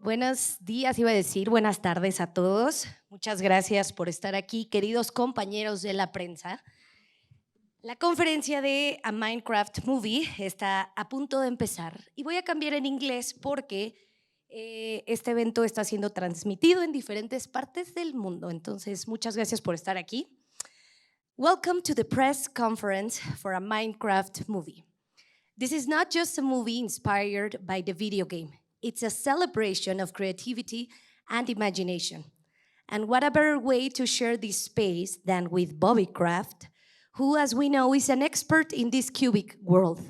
Buenos días, iba a decir, buenas tardes a todos. Muchas gracias por estar aquí, queridos compañeros de la prensa. La conferencia de A Minecraft Movie está a punto de empezar y voy a cambiar en inglés porque este evento está siendo transmitido en diferentes partes del mundo. Entonces, muchas gracias por estar aquí. Welcome to the press conference for A Minecraft Movie. This is not just a movie inspired by the video game. It's a celebration of creativity and imagination. And what a better way to share this space than with Bobby Kraft, who, as we know, is an expert in this cubic world.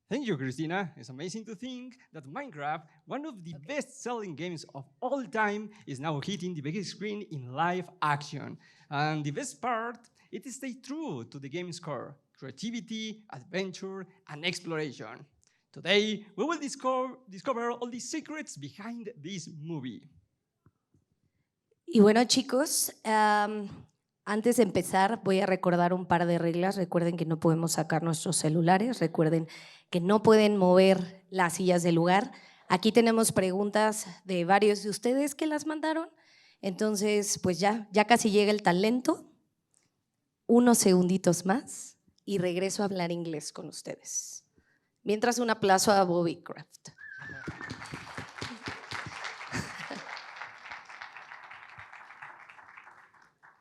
Thank you, Christina. It's amazing to think that Minecraft, one of the best-selling games of all time, is now hitting the biggest screen in live action. And the best part, it stays true to the game's core: creativity, adventure, and exploration. Today, we will discover all the secrets behind this movie. Y bueno, chicos, antes de empezar voy a recordar un par de reglas. Recuerden que no podemos sacar nuestros celulares, recuerden que no pueden mover las sillas del lugar. Aquí tenemos preguntas de varios de ustedes que las mandaron. Entonces, pues ya casi llega el talento. Unos segunditos más y regreso a hablar inglés con ustedes. Mientras, un aplauso a Bobby Kraft.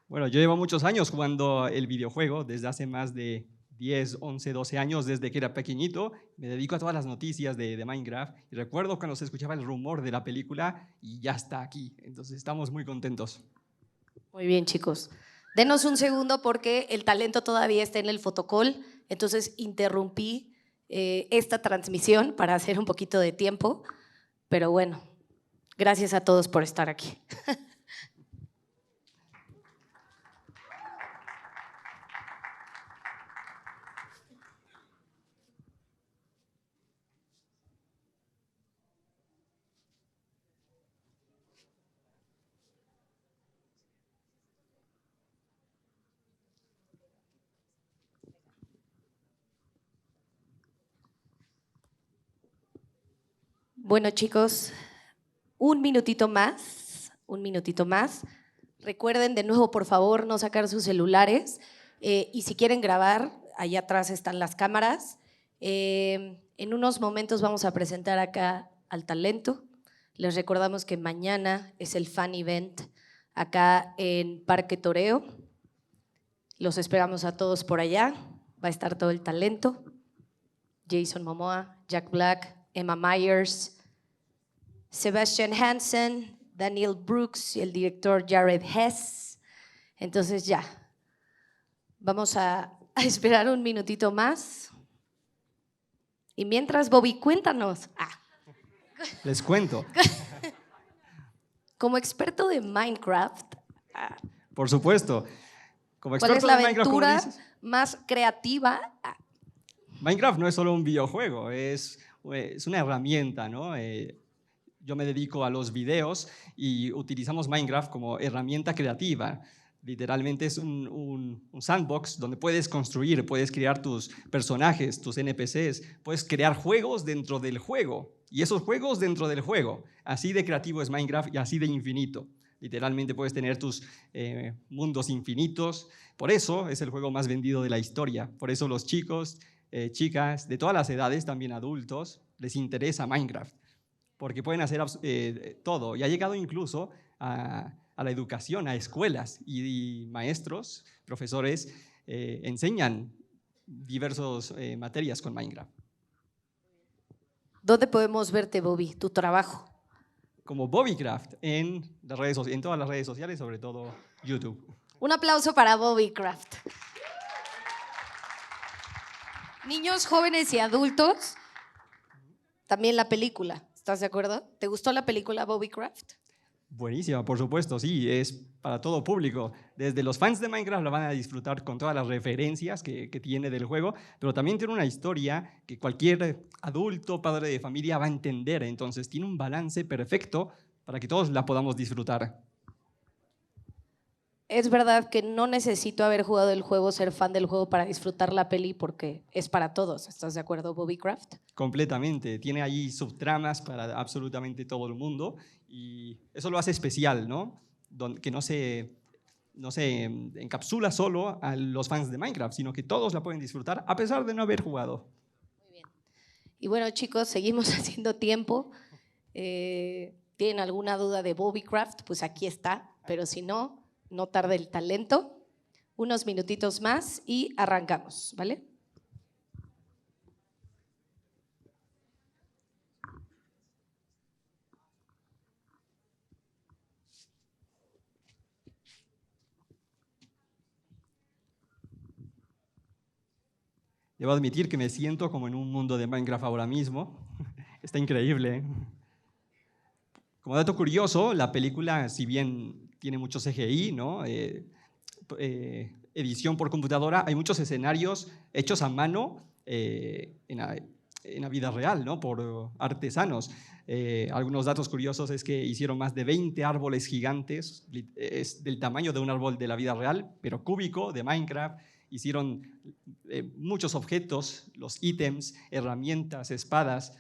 Bueno, yo llevo muchos años jugando el videojuego, desde hace más de 10, 11, 12 años, desde que era pequeñito. Me dedico a todas las noticias de Minecraft y recuerdo cuando se escuchaba el rumor de la película y ya está aquí. Entonces estamos muy contentos. Muy bien, chicos. Denos un segundo porque el talento todavía está en el fotocall, entonces interrumpí esta transmisión para hacer un poquito de tiempo, pero bueno, gracias a todos por estar aquí. Bueno, chicos, un minutito más. Recuerden de nuevo, por favor, no sacar sus celulares y si quieren grabar, allá atrás están las cámaras. En unos momentos vamos a presentar acá al talento. Les recordamos que mañana es el fan event acá en Parque Toreo. Los esperamos a todos por allá. Va a estar todo el talento. Jason Momoa, Jack Black, Emma Myers, Sebastian Hansen, Danielle Brooks y el director Jared Hess. Entonces ya, vamos a esperar un minutito más. Y mientras, Bobby, cuéntanos. Les cuento. Como experto de Minecraft, Por supuesto. Como ¿cuál es experto la de Minecraft, aventura como dices, más creativa? Minecraft no es solo un videojuego, es una herramienta, ¿no? Yo me dedico a los videos y utilizamos Minecraft como herramienta creativa. Literalmente es un sandbox donde puedes construir, puedes crear tus personajes, tus NPCs, puedes crear juegos dentro del juego y esos juegos dentro del juego. Así de creativo es Minecraft y así de infinito. Literalmente puedes tener tus mundos infinitos. Por eso es el juego más vendido de la historia. Por eso los chicos, chicas de todas las edades, también adultos, les interesa Minecraft. Porque pueden hacer todo. Y ha llegado incluso a la educación, a escuelas. Y maestros, profesores, enseñan diversas materias con Minecraft. ¿Dónde podemos verte, Bobby, tu trabajo? Como Bobbycraft en todas las redes sociales, sobre todo YouTube. Un aplauso para Bobby Kraft. Niños, jóvenes y adultos, también la película. ¿Estás de acuerdo? ¿Te gustó la película Bobby Kraft? Buenísima, por supuesto, sí, es para todo público. Desde los fans de Minecraft la van a disfrutar con todas las referencias que tiene del juego, pero también tiene una historia que cualquier adulto, padre de familia va a entender. Entonces tiene un balance perfecto para que todos la podamos disfrutar. es verdad que no necesito haber jugado el juego, ser fan del juego para disfrutar la peli porque es para todos. ¿Estás de acuerdo, Bobby Craft? Completamente. Tiene allí subtramas para absolutamente todo el mundo y eso lo hace especial, ¿no? Que no se encapsula solo a los fans de Minecraft, sino que todos la pueden disfrutar a pesar de no haber jugado. Muy bien. Y bueno, chicos, seguimos haciendo tiempo. ¿Tienen alguna duda de Bobby Craft? Pues aquí está, pero si no, no tarde el talento. Unos minutitos más y arrancamos, ¿vale? Debo admitir que me siento como en un mundo de Minecraft ahora mismo. Está increíble. Como dato curioso, la película, si bien tiene mucho CGI, ¿no? Edición por computadora, hay muchos escenarios hechos a mano en la vida real, ¿no? Por artesanos. Algunos datos curiosos es que hicieron más de 20 árboles gigantes, es del tamaño de un árbol de la vida real, pero cúbico, de Minecraft. Hicieron muchos objetos, los ítems, herramientas, espadas.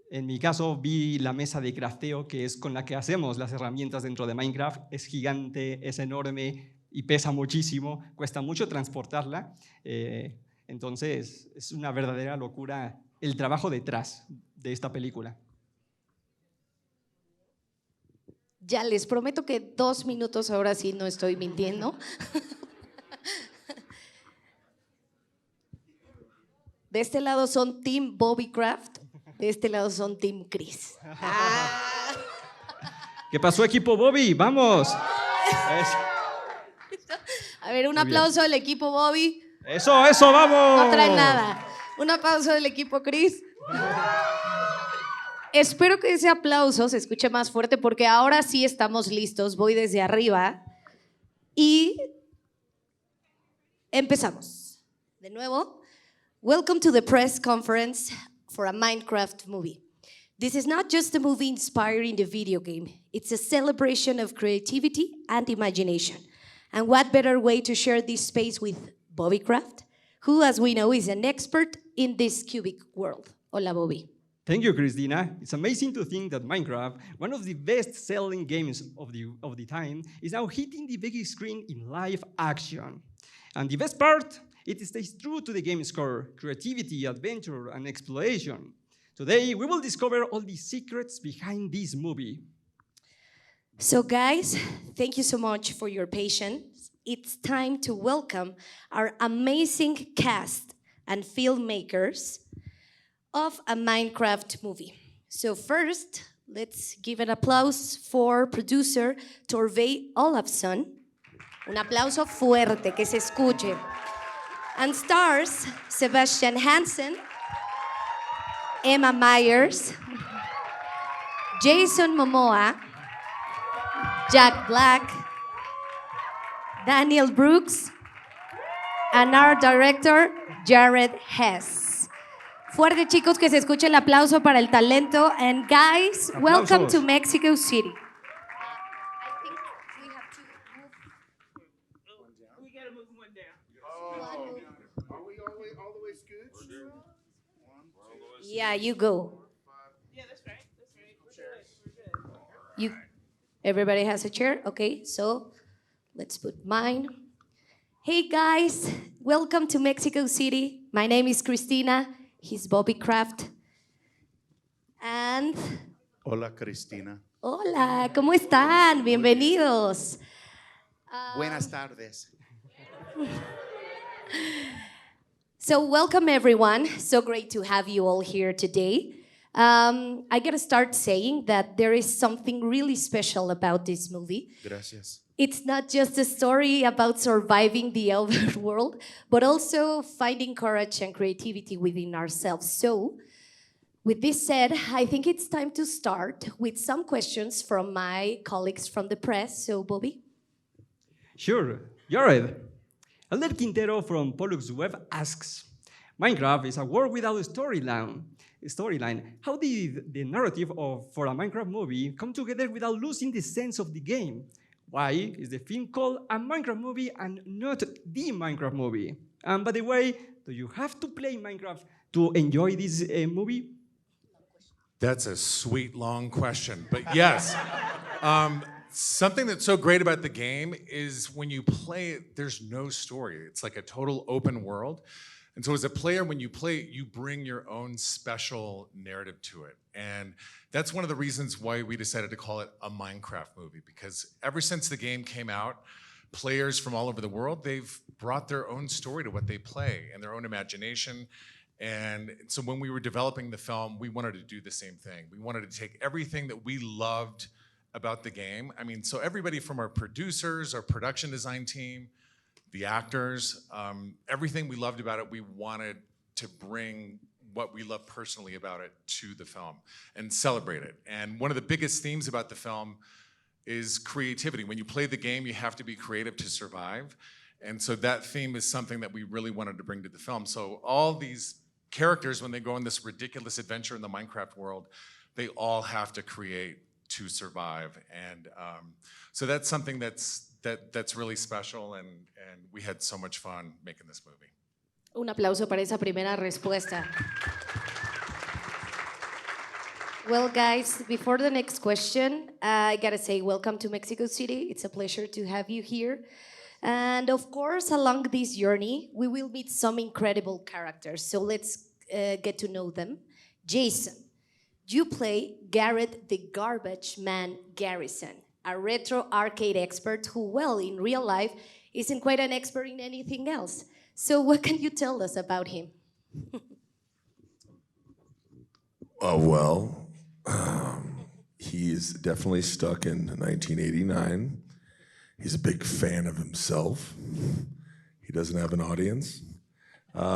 En mi caso vi la mesa de crafteo, que es con la que hacemos las herramientas dentro de Minecraft. Es gigante, es enorme y pesa muchísimo, cuesta mucho transportarla. Entonces es una verdadera locura el trabajo detrás de esta película. Ya les prometo que 2 minutos, ahora sí no estoy mintiendo. De este lado son Team Bobby Craft, de este lado son Team Chris. ¿Qué pasó, equipo Bobby? ¡Vamos! A ver, un aplauso al equipo Bobby. Eso, vamos. No traen nada. Un aplauso del equipo Chris. Espero que ese aplauso se escuche más fuerte porque ahora sí estamos listos. Voy desde arriba y empezamos. De nuevo, welcome to the press conference for a Minecraft movie. This is not just a movie inspiring the video game. It's a celebration of creativity and imagination. And what better way to share this space with Bobby Craft, who, as we know, is an expert in this cubic world. Hola, Bobby. Thank you, Christina. It's amazing to think that Minecraft, one of the best-selling games of the time, is now hitting the big screen in live action. And the best part, it stays true to the game's core: creativity, adventure, and exploration. Today, we will discover all the secrets behind this movie. So guys, thank you so much for your patience. It's time to welcome our amazing cast and filmmakers of a Minecraft movie. So first, let's give an applause for producer Torvey Olafsson. Un aplauso fuerte, que se escuche. And stars Sebastian Hansen, Emma Myers, Jason Momoa, Jack Black, Danielle Brooks, and our director, Jared Hess. Fuerte, chicos, que se escuche el aplauso para el talento. And guys, welcome to Mexico City. I think we have to move. We gotta move one down. Are we all the way scooched? Yeah, you go. Yeah, that's right. We're good. Everybody has a chair? Okay, so let's put mine. Hey guys, welcome to Mexico City. My name is Christina. He's Bobby Craft. And Hola, Cristina. hola, ¿cómo están? Bienvenidos. Buenas tardes. So welcome everyone. So great to have you all here today. I gotta start saying that there is something really special about this movie. Gracias. It's not just a story about surviving the overworld, but also finding courage and creativity within ourselves. So, with this said, I think it's time to start with some questions from my colleagues from the press. So, Bobby? Sure, Jared. Elder Quintero from Pollux Web asks, Minecraft is a world without a storyline. How did the narrative for a Minecraft movie come together without losing the sense of the game? Why is the film called a Minecraft movie and not the Minecraft movie? And by the way, do you have to play Minecraft to enjoy this movie? That's a sweet, long question. But yes, something that's so great about the game is when you play it, there's no story. It's like a total open world. And so as a player, when you play it, you bring your own special narrative to it. And that's one of the reasons why we decided to call it a Minecraft movie, because ever since the game came out, players from all over the world, they've brought their own story to what they play and their own imagination. And so when we were developing the film, we wanted to do the same thing. We wanted to take everything that we loved about the game. I mean, so everybody from our producers, our production design team, the actors, everything we loved about it, we wanted to bring what we love personally about it to the film and celebrate it. And one of the biggest themes about the film is creativity. When you play the game, you have to be creative to survive. And so that theme is something that we really wanted to bring to the film. So all these characters, when they go on this ridiculous adventure in the Minecraft world, they all have to create to survive. And so that's something that's really special, and we had so much fun making this movie. Un aplauso para esa primera respuesta. Well, guys, before the next question, I gotta say welcome to Mexico City. It's a pleasure to have you here. And of course, along this journey, we will meet some incredible characters. So let's get to know them. Jason, you play Garrett the Garbage Man Garrison, a retro arcade expert who, well, in real life, isn't quite an expert in anything else. So what can you tell us about him? Well, he's definitely stuck in 1989. He's a big fan of himself. He doesn't have an audience.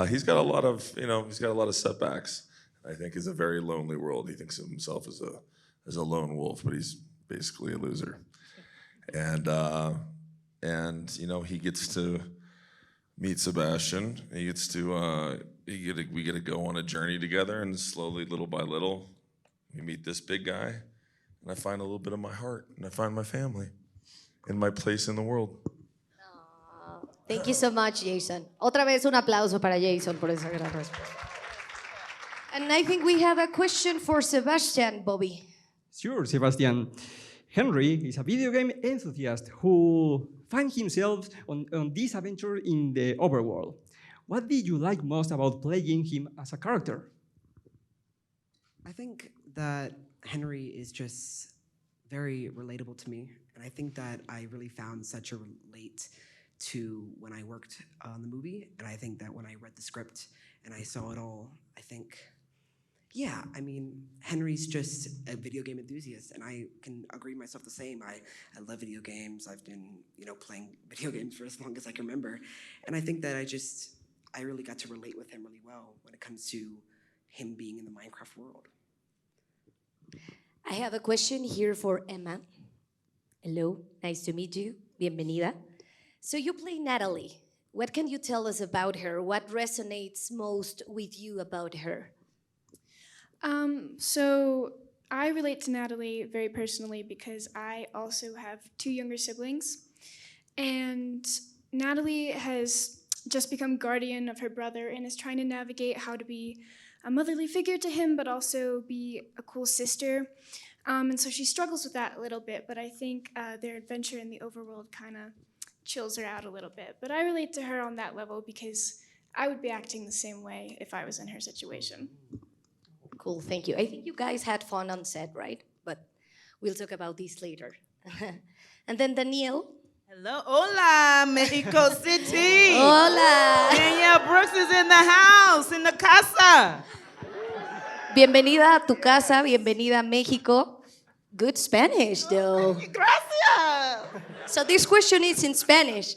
He's got a lot of, he's got a lot of setbacks. I think it's a very lonely world. He thinks of himself as a lone wolf, but he's basically a loser. And he gets to meet Sebastian. He gets to we get to go on a journey together, and slowly, little by little, we meet this big guy, and I find a little bit of my heart, and I find my family and my place in the world. Thank you so much, Jason. Otra vez un aplauso para Jason por esa gran respuesta. And I think we have a question for Sebastian, Bobby. Sure, Sebastian. Henry is a video game enthusiast who finds himself on this adventure in the overworld. What did you like most about playing him as a character? I think that Henry is just very relatable to me, and I think that I really found such a relate to when I worked on the movie, and I think that when I read the script and I saw it all, I think, yeah, I mean, Henry's just a video game enthusiast, and I can agree myself the same. I love video games. I've been, playing video games for as long as I can remember, and I think that I really got to relate with him really well when it comes to him being in the Minecraft world. I have a question here for Emma. Hello, nice to meet you. Bienvenida. So you play Natalie. What can you tell us about her? What resonates most with you about her? So I relate to Natalie very personally because I also have 2 younger siblings. And Natalie has just become guardian of her brother and is trying to navigate how to be a motherly figure to him, but also be a cool sister. And so she struggles with that a little bit, but I think their adventure in the overworld kind of chills her out a little bit. But I relate to her on that level because I would be acting the same way if I was in her situation. Cool, thank you. I think you guys had fun on set, right? But we'll talk about this later. And then Danielle. Hello, hola, Mexico City. Hola. Danielle Brooks is in the house, in the casa. Bienvenida a tu casa, bienvenida a México. Good Spanish, though. Gracias. So this question is in Spanish.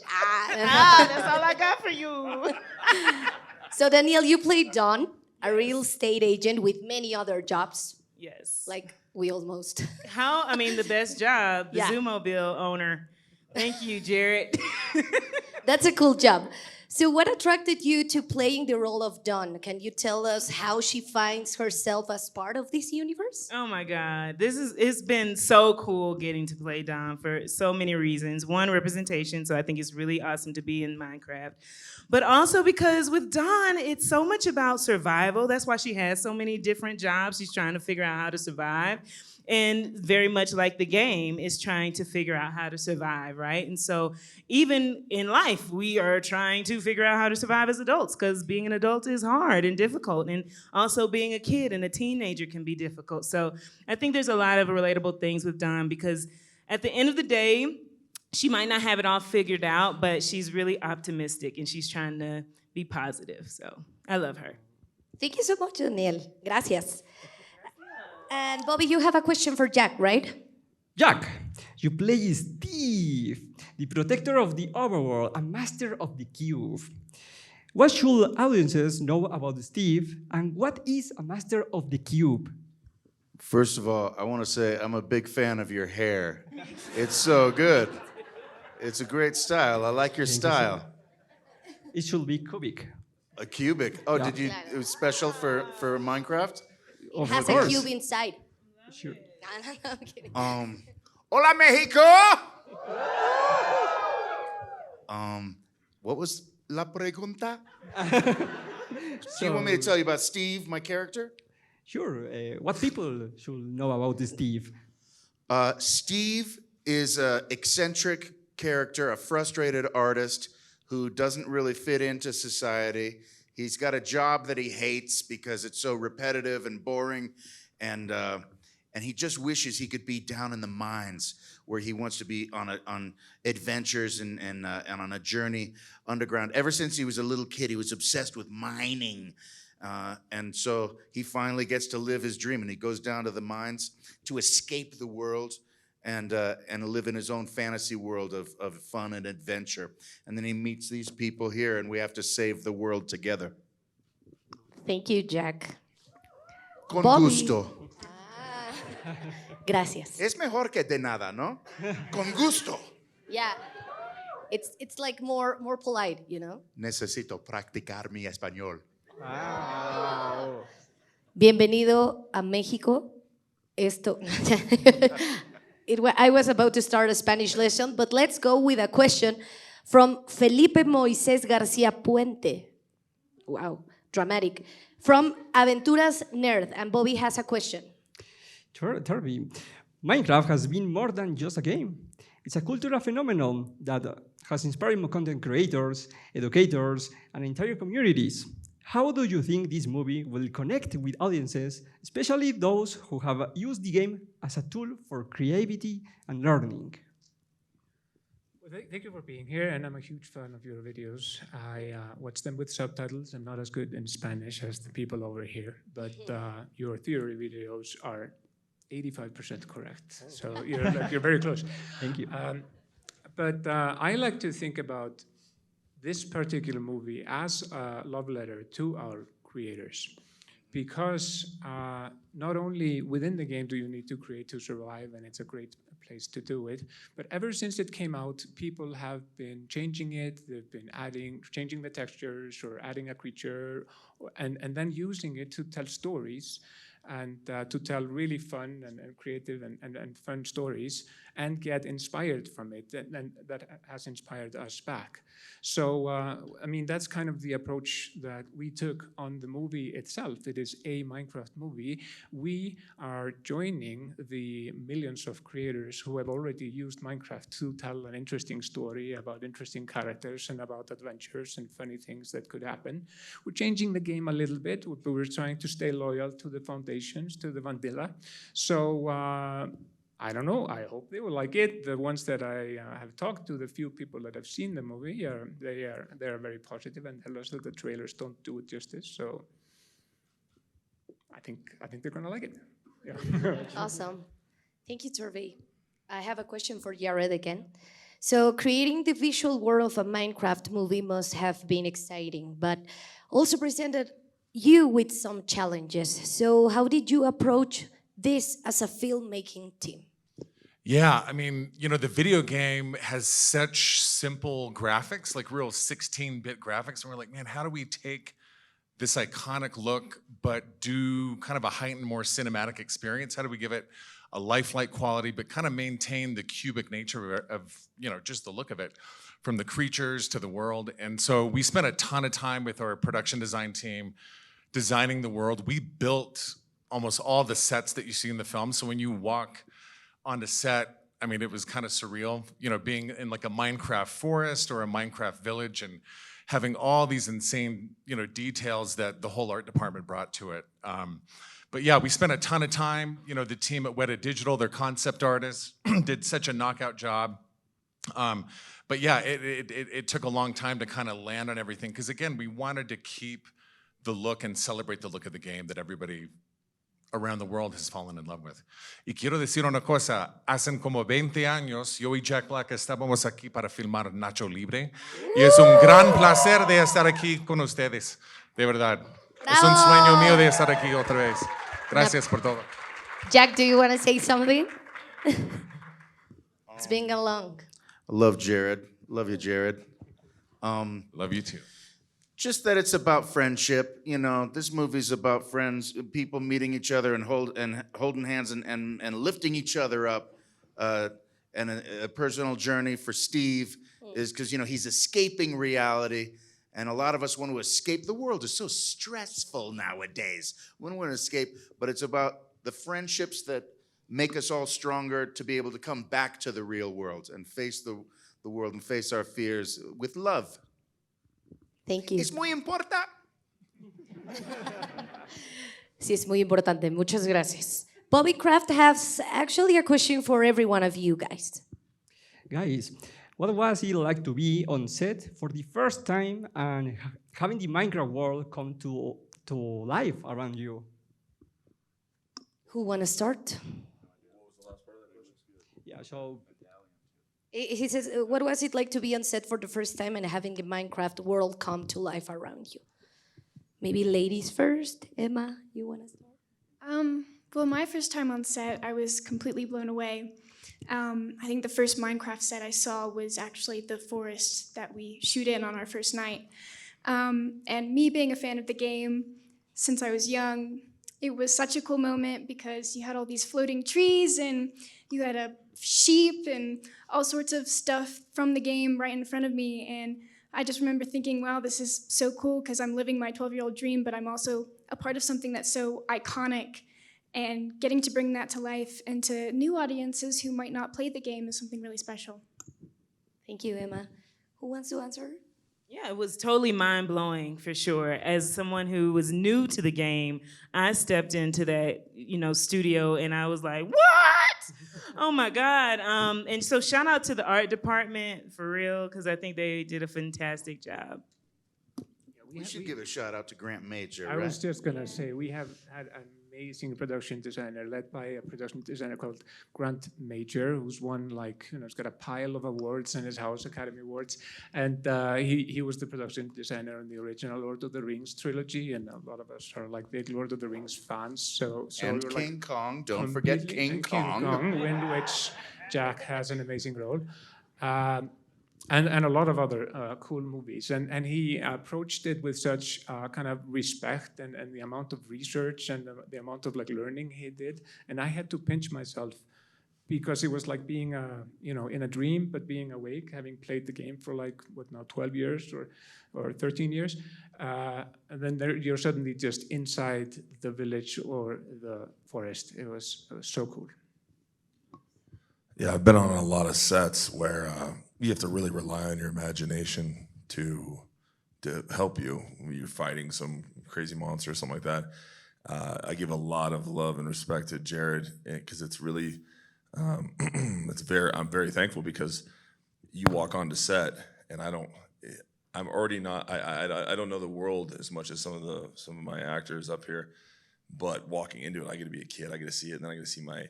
That's all I got for you. So Danielle, you played Don, a real estate agent with many other jobs. Yes. Like we almost. The best job, the Yeah. Zoomobile owner. Thank you, Jared. That's a cool job. So what attracted you to playing the role of Dawn? Can you tell us how she finds herself as part of this universe? Oh my God. It's been so cool getting to play Dom for so many reasons. One, representation, so I think it's really awesome to be in Minecraft. But also because with Dawn, it's so much about survival. That's why she has so many different jobs. She's trying to figure out how to survive. And very much like the game is trying to figure out how to survive, right? And so even in life, we are trying to figure out how to survive as adults because being an adult is hard and difficult. And also being a kid and a teenager can be difficult. So I think there's a lot of relatable things with Dawn because at the end of the day, she might not have it all figured out, but she's really optimistic and she's trying to be positive. So I love her. Thank you so much, Danielle. Gracias. And Bobby, you have a question for Jack, right? Jack, you play Steve, the protector of the overworld and master of the cube. What should audiences know about Steve, and what is a master of the cube? First of all, I want to say I'm a big fan of your hair. It's so good. It's a great style. I like your style. It should be cubic. A cubic. Oh, Yeah. did you? It was special for Minecraft. It has a course. cube inside. Sure. No, I'm kidding. Hola, Mexico. What was la pregunta? Do you want me to tell you about Steve, my character? Sure. What people should know about Steve? Steve is an eccentric character, a frustrated artist who doesn't really fit into society. He's got a job that he hates because it's so repetitive and boring, and he just wishes he could be down in the mines where he wants to be on adventures and on a journey underground. Ever since he was a little kid, he was obsessed with mining. And so he finally gets to live his dream, and he goes down to the mines to escape the world and live in his own fantasy world of fun and adventure. And then he meets these people here, and we have to save the world together. Thank you, Jack. Con Bobby. gusto. Gracias. Es mejor que de nada, ¿no? Con gusto. Yeah. It's like more polite, you know? Necesito practicar mi español. Bienvenido a México. Esto. I was about to start a Spanish lesson, but let's go with a question from Felipe Moisés García Puente. Wow, dramatic. From Aventuras Nerd, and Bobby has a question. Terby, Minecraft has been more than just a game. It's a cultural phenomenon that has inspired content creators, educators, and entire communities. How do you think this movie will connect with audiences, especially those who have used the game as a tool for creativity and learning? Well, thank you for being here, and I'm a huge fan of your videos. I watch them with subtitles. I'm not as good in Spanish as the people over here, but your theory videos are 85% correct. So you're very close. Thank you. But I like to think about this particular movie as a love letter to our creators, because not only within the game do you need to create to survive, and it's a great place to do it, but ever since it came out, people have been changing it. They've been changing the textures or adding a creature, and then using it to tell stories and to tell really fun and creative and fun stories and get inspired from it, and that has inspired us back. So, I mean, that's kind of the approach that we took on the movie itself. It is a Minecraft movie. We are joining the millions of creators who have already used Minecraft to tell an interesting story about interesting characters and about adventures and funny things that could happen. We're changing the game a little bit, but we're trying to stay loyal to the foundations, to the vanilla. So, I don't know. I hope they will like it. The ones that I have talked to, the few people that have seen the movie, they are very positive and tell us that the trailers don't do it justice. So I think they're gonna like it. Yeah. Awesome. Thank you, Turvey. I have a question for Jared again. So creating the visual world of a Minecraft movie must have been exciting, but also presented you with some challenges. So how did you approach this as a filmmaking team? Yeah, I mean, you know, the video game has such simple graphics, like real 16-bit graphics, and we're like, man, how do we take this iconic look, but do kind of a heightened, more cinematic experience? How do we give it a lifelike quality, but kind of maintain the cubic nature of, you know, just the look of it, from the creatures to the world? And so we spent a ton of time with our production design team designing the world. We built almost all the sets that you see in the film. So when you walk on the set, I mean, it was kind of surreal, you know, being in like a Minecraft forest or a Minecraft village and having all these insane, you know, details that the whole art department brought to it. But yeah, we spent a ton of time. You know, the team at Weta Digital, their concept artists, did such a knockout job. But yeah, it took a long time to kind of land on everything, because again, we wanted to keep the look and celebrate the look of the game that everybody around the world has fallen in love with. Y quiero decir una cosa, hacen como 20 años, yo y Jack Black estábamos aquí para filmar Nacho Libre, y es un gran placer de estar aquí con ustedes, de verdad. Es un sueño mío de estar aquí otra vez. Gracias por todo. Jack, do you want to say something? It's been a long. I love Jared. Love you, Jared. Love you too. Just that it's about friendship. You know, this movie's about friends, people meeting each other and holding hands and lifting each other up. And a personal journey for Steve is because, you know, he's escaping reality. And a lot of us want to escape. The world is so stressful nowadays. We want to escape, but it's about the friendships that make us all stronger to be able to come back to the real world and face the world and face our fears with love. Thank you. Es muy importante. Sí, es muy importante. Muchas gracias. Bobby Kraft has actually a question for every one of you guys. Guys, what was it like to be on set for the first time and having the Minecraft world come to life around you? Who want to start? Yeah, so He says, what was it like to be on set for the first time and having the Minecraft world come to life around you? Maybe ladies first. Emma, you want to start? Well, my first time on set, I was completely blown away. I think the first Minecraft set I saw was actually the forest that we shoot in on our first night. And me being a fan of the game since I was young, it was such a cool moment because you had all these floating trees and you had a sheep and all sorts of stuff from the game right in front of me. And I just remember thinking, wow, this is so cool because I'm living my 12-year-old dream, but I'm also a part of something that's so iconic. And getting to bring that to life and to new audiences who might not play the game is something really special. Thank you, Emma. Who wants to answer? Yeah, it was totally mind-blowing for sure. As someone who was new to the game, I stepped into that, you know, studio and I was like, what? Oh my God. And so shout out to the art department for real, because I think they did a fantastic job. We should give a shout out to Grant Major, I right? was just going to say, we have had an amazing production designer led by a production designer called Grant Major, who's won, like, you know, he's got a pile of awards in his house, Academy Awards. And he was the production designer on the original Lord of the Rings trilogy. And a lot of us are like big Lord of the Rings fans. So and we were King like, Kong, don't forget King Kong. in which Jack has an amazing role. And a lot of other cool movies. And he approached it with such kind of respect and the amount of research and the amount of like learning he did. And I had to pinch myself because it was like being, you know, in a dream, but being awake, having played the game for like, 12 years or 13 years. And then you're suddenly just inside the village or the forest. It was so cool. Yeah, I've been on a lot of sets where you have to really rely on your imagination to help you when you're fighting some crazy monster or something like that. I give a lot of love and respect to Jared because it's really, I'm very thankful because you walk onto set and I don't know the world as much as some of my actors up here, but walking into it, I get to be a kid, I get to see it, and then I get to see my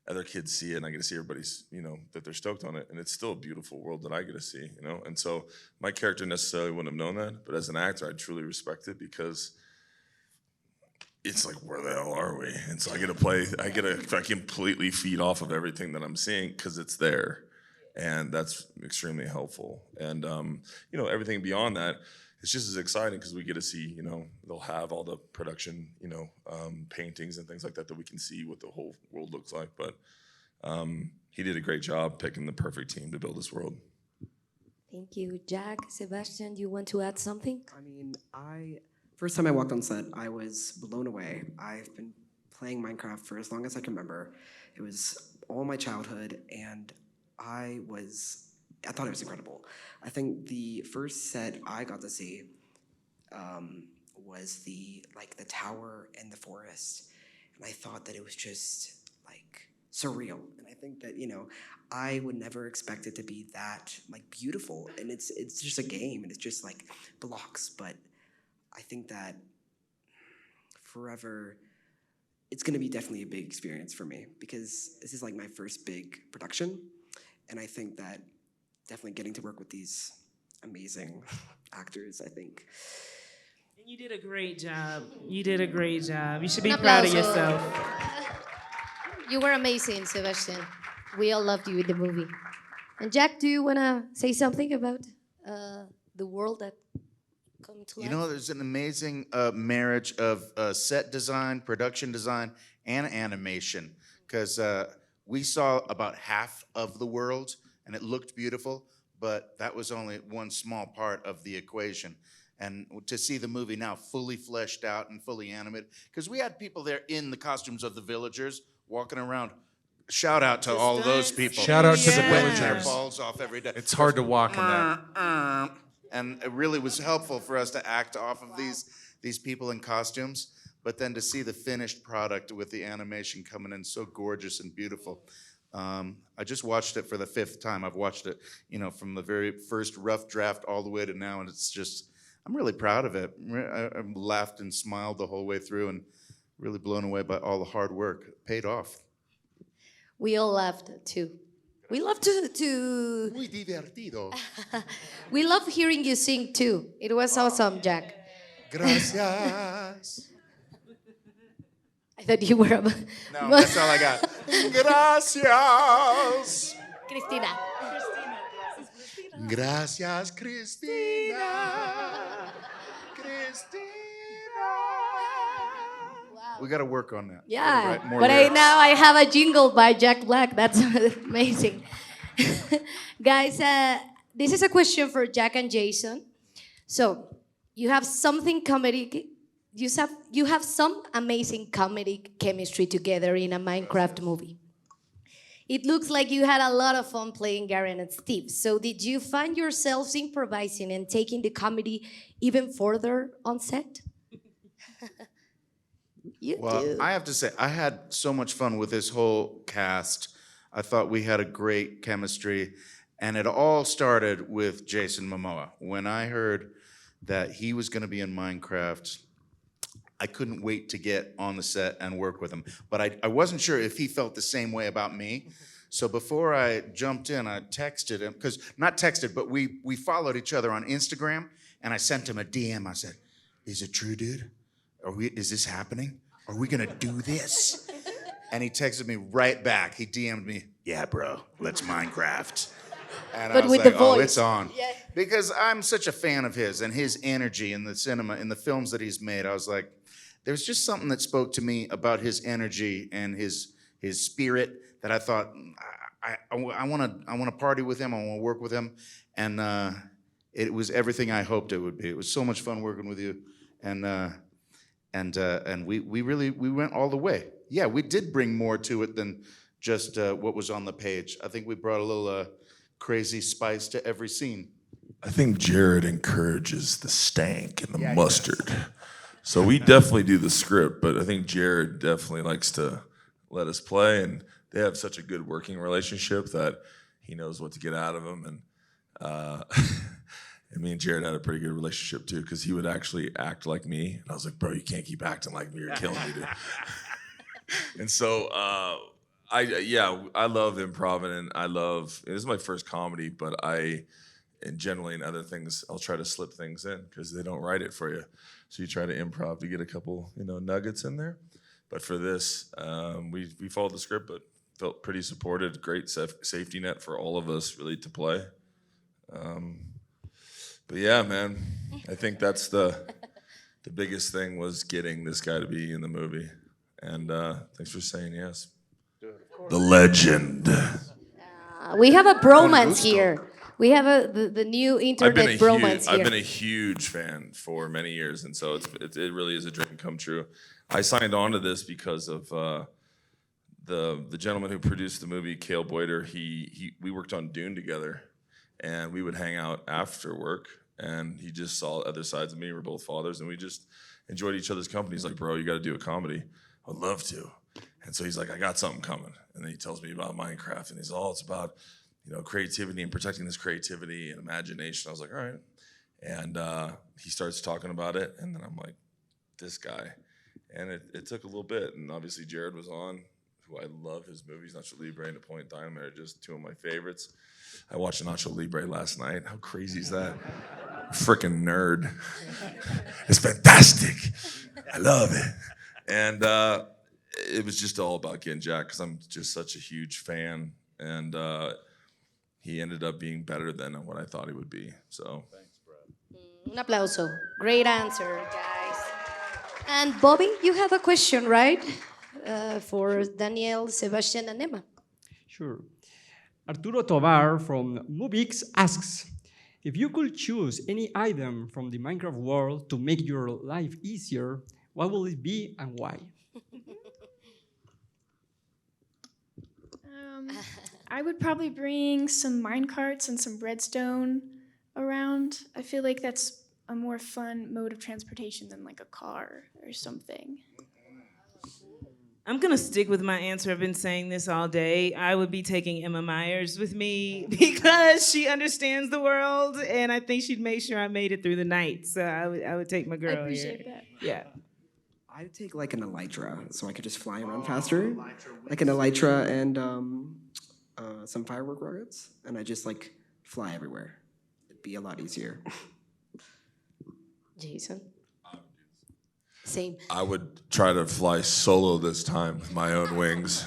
other kids see it, and I get to see everybody's, you know, that they're stoked on it, and it's still a beautiful world that I get to see, you know. And so my character necessarily wouldn't have known that, but as an actor, I truly respect it because it's like, where the hell are we? And so I completely feed off of everything that I'm seeing because it's there. And that's extremely helpful. And, everything beyond that, it's just as exciting because we get to see, they'll have all the production, paintings and things like that we can see what the whole world looks like. But he did a great job picking the perfect team to build this world. Thank you. Jack, Sebastian, do you want to add something? I mean, first time I walked on set, I was blown away. I've been playing Minecraft for as long as I can remember. It was all my childhood, and I thought it was incredible. I think the first set I got to see was the tower and the forest, and I thought that it was just surreal. And I think that I would never expect it to be that beautiful. And it's just a game, and it's just blocks. But I think that forever, it's going to be definitely a big experience for me because this is my first big production. And I think that definitely getting to work with these amazing actors, I think. And you did a great job. You did a great job. You should be proud of yourself. You were amazing, Sebastian. We all loved you in the movie. And Jack, do you want to say something about the world that come to life? There's an amazing marriage of set design, production design, and animation. Because we saw about half of the world, and it looked beautiful, but that was only one small part of the equation. And to see the movie now fully fleshed out and fully animated, because we had people there in the costumes of the villagers walking around. Shout out to all those people. Shout out to the Sweating their villagers. balls off every day. It's hard to walk in that. And it really was helpful for us to act off of these people in costumes, but then to see the finished product with the animation coming in so gorgeous and beautiful. I just watched it for the 5th time. I've watched it, from the very first rough draft all the way to now, and it's just, I'm really proud of it. I laughed and smiled the whole way through, and really blown away by all the hard work. It paid off. We all laughed too. We love to Muy divertido. We love hearing you sing too. It was awesome, Jack. Gracias. I thought you were No, that's all I got. Gracias. Cristina. Gracias, Cristina. We got to work on that. Yeah, Write more but lyrics. now I have a jingle by Jack Black. That's amazing. Guys, this is a question for Jack and Jason. So, you have something comedic. You have some amazing comedic chemistry together in a Minecraft movie. It looks like you had a lot of fun playing Garen and Steve. So, did you find yourselves improvising and taking the comedy even further on set? Well, I have to say, I had so much fun with this whole cast. I thought we had a great chemistry, and it all started with Jason Momoa. When I heard that he was going to be in Minecraft, I couldn't wait to get on the set and work with him. But I wasn't sure if he felt the same way about me. So before I jumped in, I texted him, not texted, but we followed each other on Instagram, and I sent him a DM. I said, "Is it true, dude? Is this happening? Are we gonna do this?" And he texted me right back. He DM'd me, "Yeah, bro, let's Minecraft." And But I was with like, the "Oh, voice." it's on." Yeah. Because I'm such a fan of his and his energy in the cinema, in the films that he's made. I was like, there's just something that spoke to me about his energy and his spirit that I thought, I want to party with him. I want to work with him. And it was everything I hoped it would be. It was so much fun working with you. And we went all the way. Yeah, we did bring more to it than just what was on the page. I think we brought a little crazy spice to every scene. I think Jared encourages the stank and the mustard. So we definitely do the script, but I think Jared definitely likes to let us play, and they have such a good working relationship that he knows what to get out of him. And and me and Jared had a pretty good relationship too, because he would actually act like me, and I was like, "Bro, you can't keep acting like me. You're killing me, dude." And so I love improv, and this is my first comedy, but and generally in other things, I'll try to slip things in because they don't write it for you. So you try to improv to get a couple, nuggets in there. But for this, we followed the script, but felt pretty supported. Great safety net for all of us really to play. But yeah, man, I think that's the biggest thing was getting this guy to be in the movie. And thanks for saying yes. The legend. We have a bromance here. We have the new internet bromance here. I've been a huge fan for many years, and so it really is a dream come true. I signed on to this because of the gentleman who produced the movie, Cale Boyder. We worked on Dune together, and we would hang out after work, and he just saw other sides of me. We're both fathers, and we just enjoyed each other's company. He's like, bro, you got to do a comedy. I'd love to. And so he's like, I got something coming. And then he tells me about Minecraft, and he's all, it's about, creativity and protecting this creativity and imagination. I was like, all right. And he starts talking about it, and then I'm like, this guy. And it took a little bit, and obviously Jared was on, who I love his movies. Nacho Libre and Napoleon Dynamite are just two of my favorites. I watched Nacho Libre last night. How crazy is that? Freaking nerd. It's fantastic. I love it. And it was just all about getting Jack because I'm just such a huge fan. And he ended up being better than what I thought he would be. So thanks, Brad. Un aplauso. Great answer, guys. And Bobby, you have a question, right? For Danielle, Sebastian, and Emma. Sure. Arturo Tovar from Mubix asks, if you could choose any item from the Minecraft world to make your life easier, what will it be and why? I would probably bring some minecarts and some redstone around. I feel like that's a more fun mode of transportation than like a car or something. I'm gonna stick with my answer. I've been saying this all day. I would be taking Emma Myers with me because she understands the world, and I think she'd make sure I made it through the night. So I would take my girl. I appreciate here. that. Yeah. I'd take like an elytra so I could just fly around faster. Like an elytra and some firework rockets, and I just like fly everywhere. It'd be a lot easier. Jason? Same. I would try to fly solo this time with my own wings.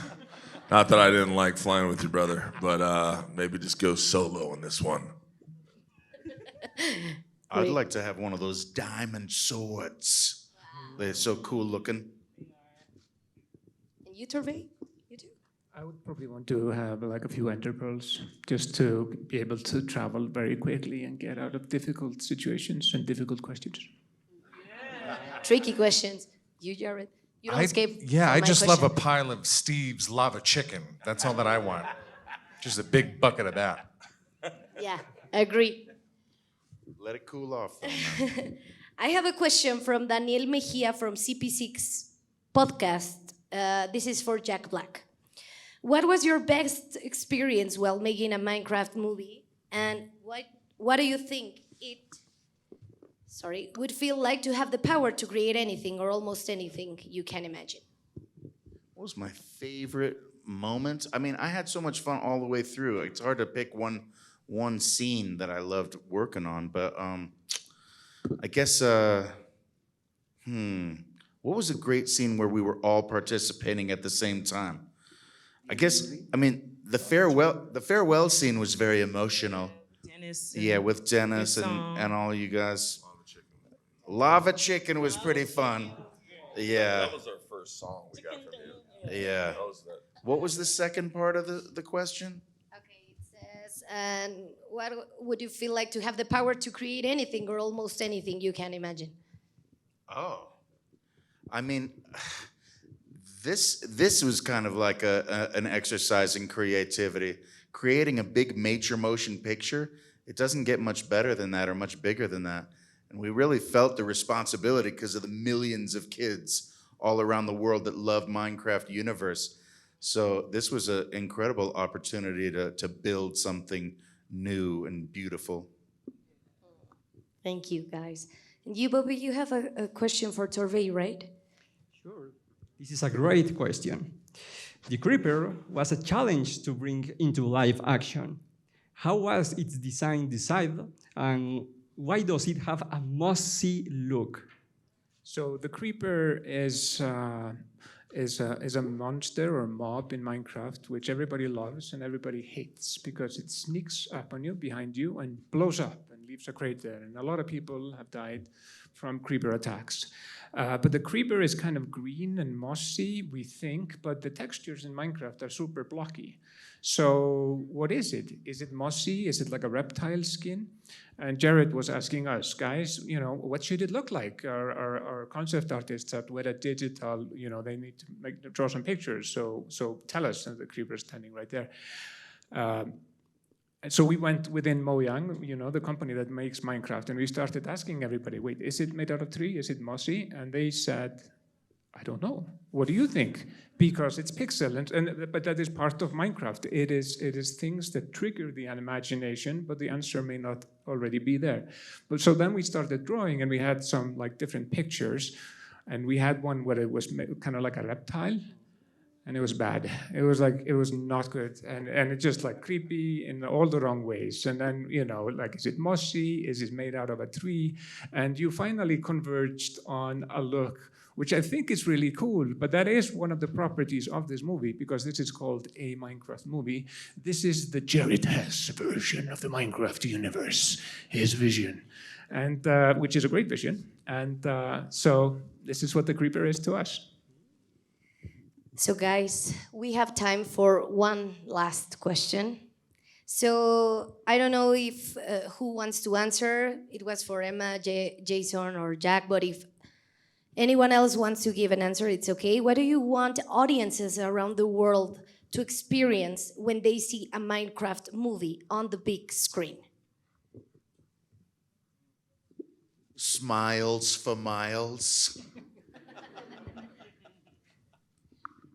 Not that I didn't like flying with your brother, but maybe just go solo in this one. I'd like to have one of those diamond swords. They're so cool looking. And you, Torvey? You too? I would probably want to have like a few ender pearls just to be able to travel very quickly and get out of difficult situations and difficult questions. Tricky questions. You, Jared? You don't escape. Yeah, from I my just question. love a pile of Steve's lava chicken. That's all that I want. Just a big bucket of that. Yeah, agree. Let it cool off. Though, man. I have a question from Danielle Mejia from CP6 podcast. This is for Jack Black. What was your best experience while making a Minecraft movie? And what do you think it would feel like to have the power to create anything or almost anything you can imagine? What was my favorite moment? I mean, I had so much fun all the way through. It's hard to pick one scene that I loved working on, but I guess, what was a great scene where we were all participating at the same time? I guess, I mean, the farewell scene was very emotional. Dennis. Yeah, with Dennis and all you guys. Lava Chicken was pretty fun. Yeah. That was our first song we got from you. Yeah. What was the second part of the question? Okay, it says, and what would you feel like to have the power to create anything or almost anything you can imagine? Oh. I mean, this was kind of like an exercise in creativity. Creating a big major motion picture, it doesn't get much better than that or much bigger than that. And we really felt the responsibility because of the millions of kids all around the world that love Minecraft universe. So this was an incredible opportunity to build something new and beautiful. Thank you, guys. And you, Bobby, you have a question for Torvey, right? Sure. This is a great question. The Creeper was a challenge to bring into live action. How was its design decided, and why does it have a must-see look? So the creeper is a monster or mob in Minecraft, which everybody loves and everybody hates because it sneaks up on you, behind you, and blows up and leaves a crater. And a lot of people have died from creeper attacks. But the creeper is kind of green and mossy, we think, but the textures in Minecraft are super blocky. So what is it? Is it mossy? Is it like a reptile skin? And Jared was asking us, guys, what should it look like? Our concept artists at Weta Digital, they need to draw some pictures. So tell us, and the creeper is standing right there. And so we went within Mojang, the company that makes Minecraft, and we started asking everybody, wait, is it made out of tree? Is it mossy? And they said, I don't know. What do you think? Because it's pixel, but that is part of Minecraft. It is things that trigger the imagination, but the answer may not already be there. But so then we started drawing, and we had some different pictures, and we had one where it was kind of like a reptile, and it was bad. It was not good, and it just creepy in all the wrong ways. And then is it mossy? Is it made out of a tree? And you finally converged on a look which I think is really cool, but that is one of the properties of this movie, because this is called a Minecraft movie. This is the Jared Hess version of the Minecraft universe, his vision, and which is a great vision. And so this is what the creeper is to us. So guys, we have time for one last question. So I don't know if who wants to answer. It was for Emma, Jason, or Jack, but if anyone else wants to give an answer, it's okay. What do you want audiences around the world to experience when they see a Minecraft movie on the big screen? Smiles for miles.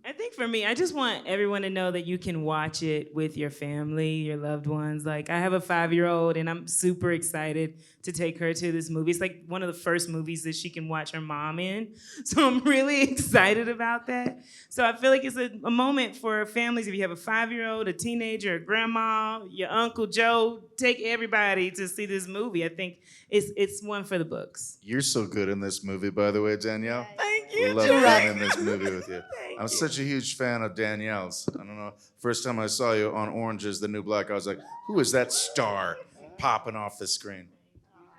I think for me, I just want everyone to know that you can watch it with your family, your loved ones. I have a 5-year-old, and I'm super excited to take her to this movie. It's one of the first movies that she can watch her mom in. So I'm really excited about that. So I feel like it's a moment for families. If you have a 5-year-old, a teenager, a grandma, your Uncle Joe, take everybody to see this movie. I think it's one for the books. You're so good in this movie, by the way, Danielle. Thank you. We love being in this movie with you. I'm such a huge fan of Danielle's. I don't know. First time I saw you on Orange is the New Black, I was like, who is that star popping off the screen?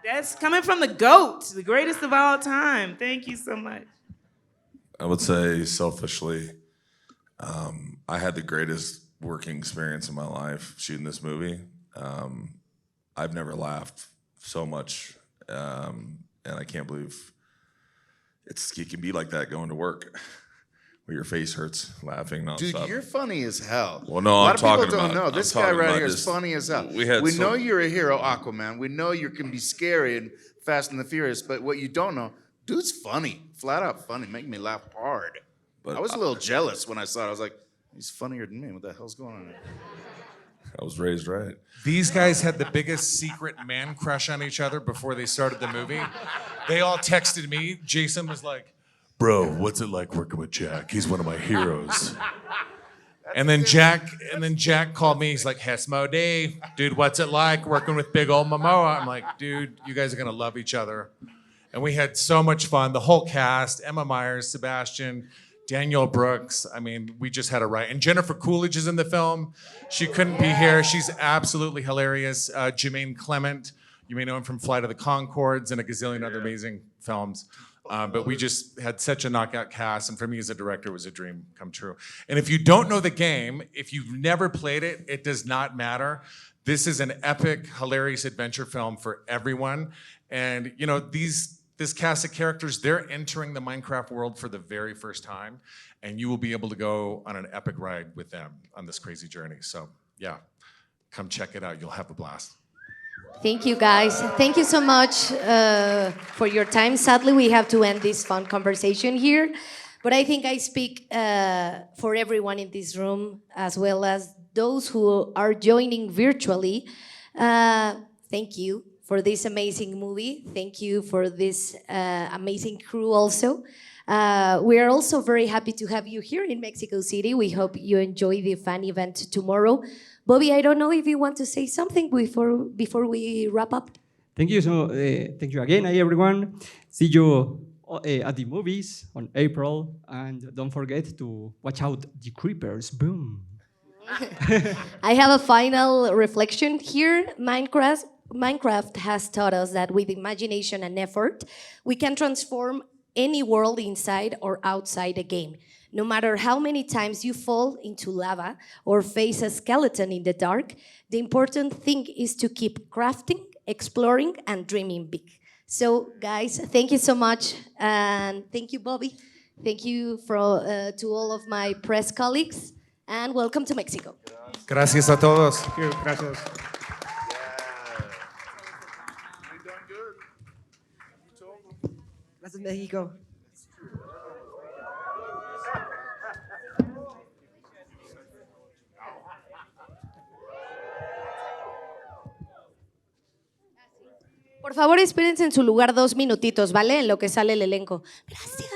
That's coming from the GOAT, the greatest of all time. Thank you so much. I would say selfishly, I had the greatest working experience in my life shooting this movie. I've never laughed so much, and I can't believe it can be like that going to work, where your face hurts laughing nonstop. Dude, you're funny as hell. Well, no, a lot I'm of people talking don't about- know. This I'm guy talking right about here is just- funny as hell. we know you're a hero, Aquaman. We know you can be scary and Fast and the Furious, but what you don't know, dude's funny, flat out funny, make me laugh hard. But I was a little jealous when I saw it. I was like, he's funnier than me. What the hell's going on here? I was raised right. These guys had the biggest secret man crush on each other before they started the movie. They all texted me. Jason was like, bro, what's it like working with Jack? He's one of my heroes. And then Jack called me. He's like, Hess Mode, dude, what's it like working with big old Momoa? I'm like, dude, you guys are gonna love each other. And we had so much fun. The whole cast, Emma Myers, Sebastian, Danielle Brooks. I mean, we just had a riot. And Jennifer Coolidge is in the film. She couldn't be here. She's absolutely hilarious. Jermaine Clement, you may know him from Flight of the Conchords and a gazillion other amazing films. But we just had such a knockout cast, and for me as a director, it was a dream come true. And if you don't know the game, if you've never played it, it does not matter. This is an epic, hilarious adventure film for everyone. And this cast of characters, they're entering the Minecraft world for the very first time, and you will be able to go on an epic ride with them on this crazy journey. So yeah, come check it out. You'll have a blast. Thank you, guys. Thank you so much for your time. Sadly, we have to end this fun conversation here, but I think I speak for everyone in this room, as well as those who are joining virtually. Thank you for this amazing movie. Thank you for this amazing crew also. We are also very happy to have you here in Mexico City. We hope you enjoy the fan event tomorrow. Bobby, I don't know if you want to say something before we wrap up. Thank you. Thank you again, everyone. See you at the movies on April, and don't forget to watch out the creepers. Boom. I have a final reflection here. Minecraft has taught us that with imagination and effort, we can transform any world inside or outside a game. No matter how many times you fall into lava or face a skeleton in the dark, the important thing is to keep crafting, exploring, and dreaming big. So, guys, thank you so much. And thank you, Bobby. Thank you to all of my press colleagues. And welcome to Mexico. Gracias a todos. Thank you. Gracias. Gracias, México. Por favor, espérense en su lugar 2 minutitos, ¿vale? En lo que sale el elenco. Gracias.